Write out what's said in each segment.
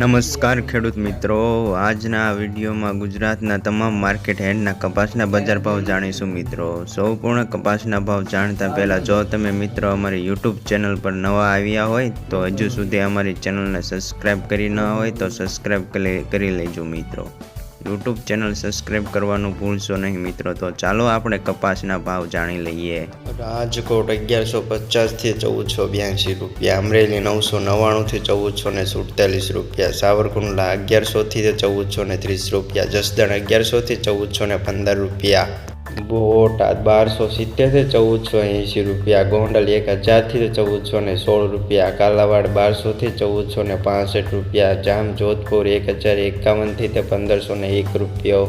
નમસ્કાર ખેડૂત મિત્રો, આજના વિડીયોમાં ગુજરાતના તમામ માર્કેટ યાર્ડના કપાસના બજાર ભાવ જાણીશું મિત્રો। સંપૂર્ણ કપાસના ભાવ જાણતા પહેલાં જો તમે મિત્રો અમારી યુટ્યુબ ચેનલ પર નવા આવ્યા હોય તો હજુ સુધી અમારી ચેનલને સબસ્ક્રાઈબ કરી ન હોય તો સબસ્ક્રાઈબ કરી લેજો મિત્રો। યુટ્યુબ ચેનલ સબસ્ક્રાઈબ કરવાનું ભૂલશો નહીં મિત્રો। તો ચાલો આપણે કપાસના ભાવ જાણી લઈએ। રાજકોટ 1150 થી 1482 રૂપિયા, અમરેલી 999 થી 1447 રૂપિયા, સાવરકુંડલા 1100 થી 1430 રૂપિયા, જસદણ 1100 થી 1415 રૂપિયા, બોટાદ 1270 થી 1480 રૂપિયા, ગોંડલ 1000 થી 1416 રૂપિયા, કાલાવાડ 1200 થી 1465 રૂપિયા, જામ જોધપુર 1051 થી 1501 રૂપિયો,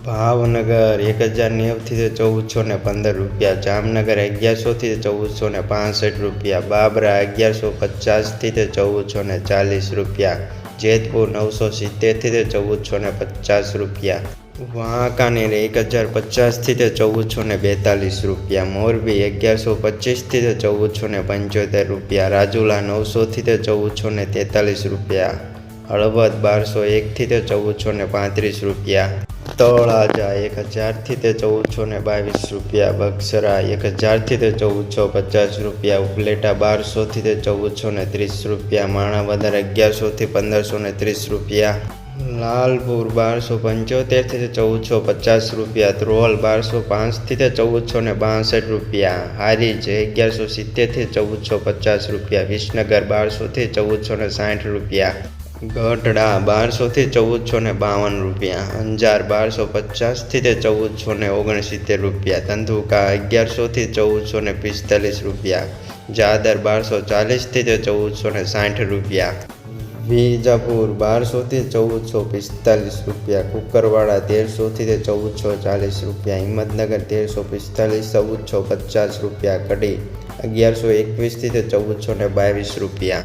ભાવનગર 1090 થી 1415 રૂપિયા, જામનગર 1100 થી 1465 રૂપિયા, બાબરા 1150 થી 1440 રૂપિયા, જેતપુર 970 થી 1450 રૂપિયા, વાંકાનેર 1050 થી 1442 રૂપિયા, મોરબી 1125 થી 1475 રૂપિયા, રાજુલા 900 થી 1443 રૂપિયા, હળવદ 1201 થી 1435 રૂપિયા, તળાજા 1000 થી 1422 રૂપિયા, બક્સરા 1000 થી 1450 રૂપિયા, ઉપલેટા 1200 થી 1430 રૂપિયા, માણાવદર 1100 થી 1530 રૂપિયા, લાલપુર 1275 થી 1450 રૂપિયા, ધ્રોલ 1205 થી 1462 રૂપિયા, હારીજ 1170 થી 1450 રૂપિયા, વિસનગર 1200 થી 1460 રૂપિયા, ગઢડા 1200 થી 1452 રૂપિયા, અંજાર 1250 થી 1469 રૂપિયા, ધંધુકા 1100 થી 1445 રૂપિયા, જાદર 1240 થી 1460 રૂપિયા, વિજાપુર 1200 થી 1445 રૂપિયા, કુકરવાડા 1300 થી 1440 રૂપિયા, હિંમતનગર 1345 1450 રૂપિયા, કડી 1121 થી 1422 રૂપિયા।